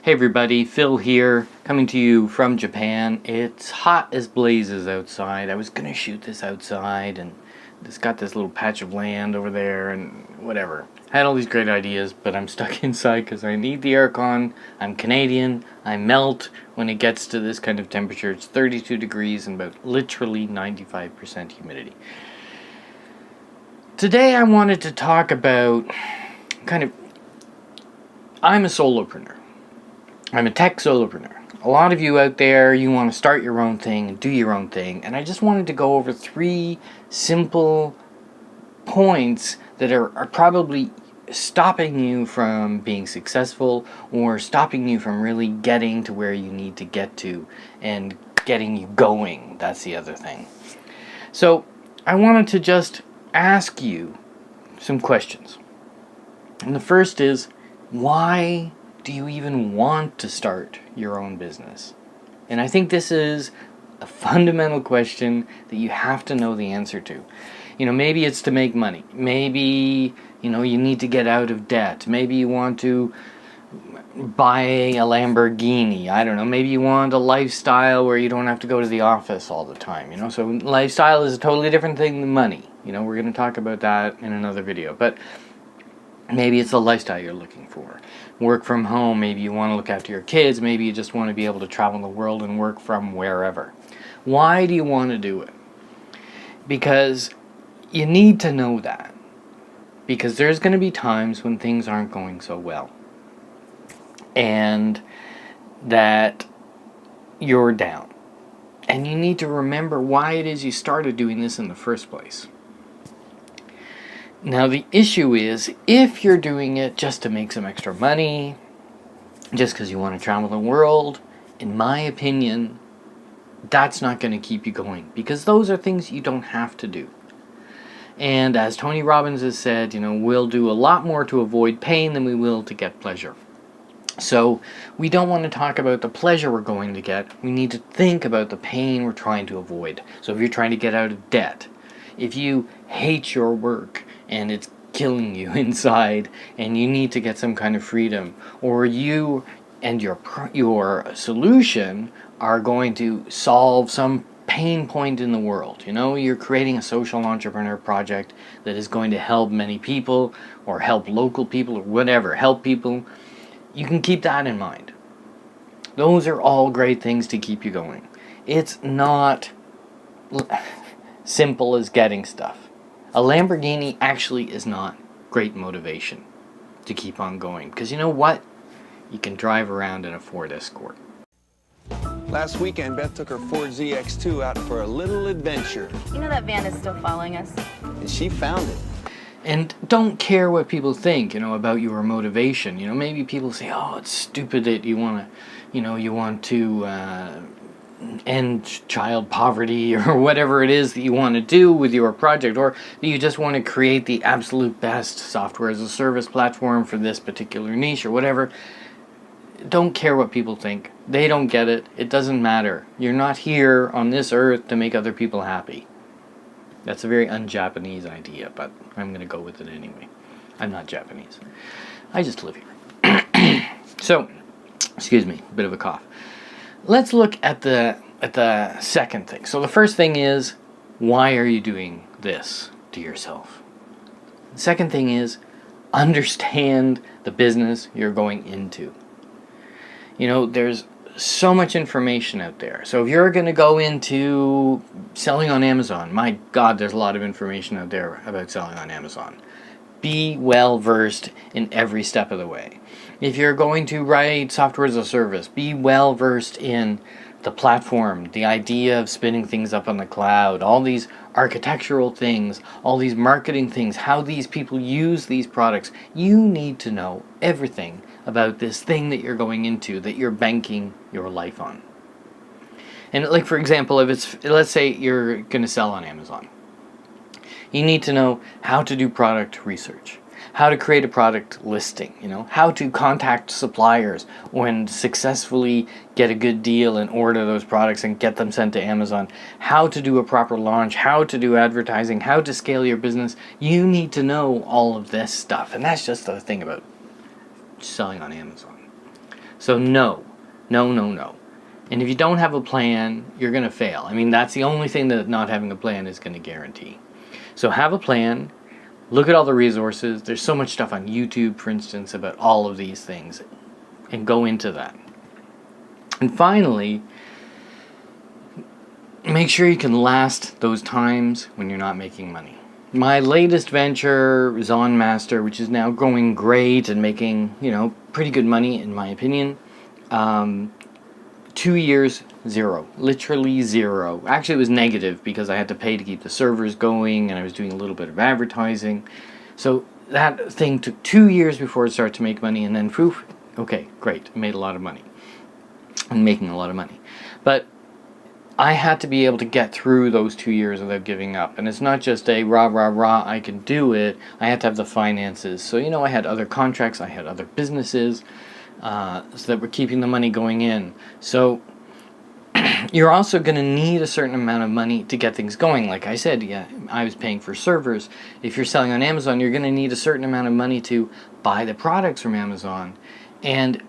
Hey everybody, Phil here, coming to you from Japan. It's hot as blazes outside. I was gonna shoot this outside and just got this little patch of land over there and whatever. I had all these great ideas, but I'm stuck inside because I need the aircon. I'm Canadian. I melt when it gets to this kind of temperature. It's 32 degrees and about literally 95% humidity. Today I wanted to talk about I'm a solopreneur. I'm a tech solopreneur. A lot of you out there, you want to start your own thing and do your own thing. And I just wanted to go over 3 simple points that are probably stopping you from being successful or stopping you from really getting to where you need to get to and getting you going. That's the other thing. So I wanted to just ask you some questions. And the first is, why do you even want to start your own business? And I think this is a fundamental question that you have to know the answer to. Maybe it's to make money. Maybe, you need to get out of debt. Maybe you want to buy a Lamborghini. I don't know. Maybe you want a lifestyle where you don't have to go to the office all the time. So lifestyle is a totally different thing than money. We're going to talk about that in another video. But maybe it's the lifestyle you're looking for. Work from home, maybe you want to look after your kids, maybe you just want to be able to travel the world and work from wherever. Why do you want to do it? Because you need to know that. Because there's going to be times when things aren't going so well. And that you're down. And you need to remember why it is you started doing this in the first place. Now the issue is, if you're doing it just to make some extra money, just because you want to travel the world, in my opinion, that's not going to keep you going. Because those are things you don't have to do. And as Tony Robbins has said, we'll do a lot more to avoid pain than we will to get pleasure. So we don't want to talk about the pleasure we're going to get. We need to think about the pain we're trying to avoid. So if you're trying to get out of debt, if you hate your work, and it's killing you inside, and you need to get some kind of freedom, or you and your solution are going to solve some pain point in the world. You're creating a social entrepreneur project that is going to help many people, or help local people, or whatever, help people. You can keep that in mind. Those are all great things to keep you going. It's not simple as getting stuff. A Lamborghini actually is not great motivation to keep on going. Because you know what? You can drive around in a Ford Escort. Last weekend, Beth took her Ford ZX2 out for a little adventure. That van is still following us. And she found it. And don't care what people think, about your motivation. Maybe people say, oh, it's stupid that you want to end child poverty, or whatever it is that you want to do with your project, or that you just want to create the absolute best software as a service platform for this particular niche or whatever. Don't care what people think. They don't get it. It doesn't matter. You're not here on this earth to make other people happy. That's a very un-Japanese idea, but I'm going to go with it anyway. I'm not Japanese. I just live here. So, excuse me, a bit of a cough. Let's look at the second thing. So the first thing is, why are you doing this to yourself? The second thing is, understand the business you're going into. There's so much information out there. So if you're going to go into selling on Amazon, my God, there's a lot of information out there about selling on Amazon. Be well versed in every step of the way. If you're going to write software as a service, be well versed in the platform, the idea of spinning things up on the cloud, all these architectural things, all these marketing things, how these people use these products. You need to know everything about this thing that you're going into, that you're banking your life on. And like, for example, let's say you're going to sell on Amazon. You need to know how to do product research, how to create a product listing, how to contact suppliers and successfully get a good deal and order those products and get them sent to Amazon, how to do a proper launch, how to do advertising, how to scale your business. You need to know all of this stuff. And that's just the thing about selling on Amazon. So no. And if you don't have a plan, you're going to fail. I mean, that's the only thing that not having a plan is going to guarantee. So have a plan. Look at all the resources. There's so much stuff on YouTube, for instance, about all of these things. And go into that. And finally, make sure you can last those times when you're not making money. My latest venture, Zonmaster, which is now going great and making, pretty good money in my opinion. 2 years, zero. Literally zero. Actually, it was negative because I had to pay to keep the servers going and I was doing a little bit of advertising. So that thing took 2 years before it started to make money, and then poof, okay, great. I made a lot of money. I'm making a lot of money. But I had to be able to get through those 2 years without giving up. And it's not just a rah, I can do it. I had to have the finances. So, I had other contracts, I had other businesses, so that were keeping the money going in. So you're also going to need a certain amount of money to get things going. Like I said, I was paying for servers. If you're selling on Amazon, you're going to need a certain amount of money to buy the products from Amazon. And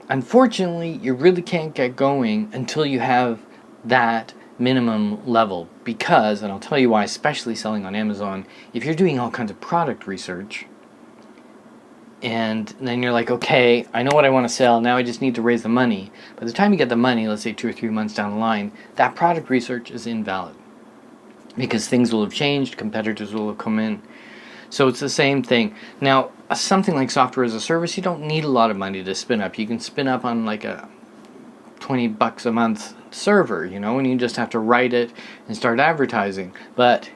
unfortunately, you really can't get going until you have that minimum level. Because, and I'll tell you why, especially selling on Amazon, if you're doing all kinds of product research, and then you're like, okay, I know what I want to sell, now I just need to raise the money. By the time you get the money, let's say 2 or 3 months down the line, that product research is invalid. Because things will have changed, competitors will have come in. So it's the same thing. Now, something like software as a service, you don't need a lot of money to spin up. You can spin up on like a $20 a month server, and you just have to write it and start advertising. But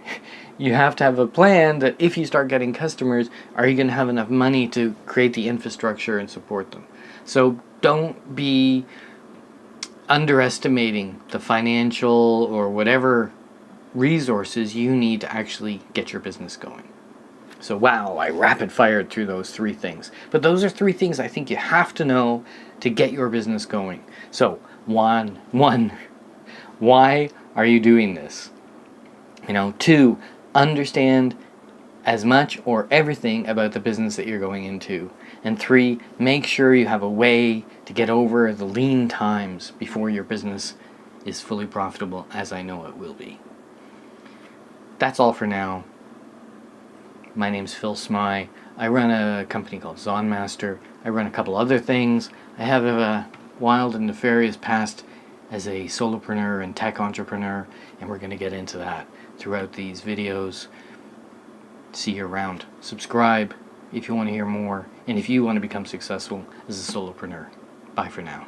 you have to have a plan that if you start getting customers, are you going to have enough money to create the infrastructure and support them? So don't be underestimating the financial or whatever resources you need to actually get your business going. So wow, I rapid fired through those 3 things. But those are 3 things I think you have to know to get your business going. So one, why are you doing this? 2, understand as much or everything about the business that you're going into. And 3, make sure you have a way to get over the lean times before your business is fully profitable, as I know it will be. That's all for now. My name's Phil Smy. I run a company called Zonmaster. I run a couple other things. I have a wild and nefarious past as a solopreneur and tech entrepreneur, and we're going to get into that throughout these videos. See you around. Subscribe if you want to hear more, and if you want to become successful as a solopreneur. Bye for now.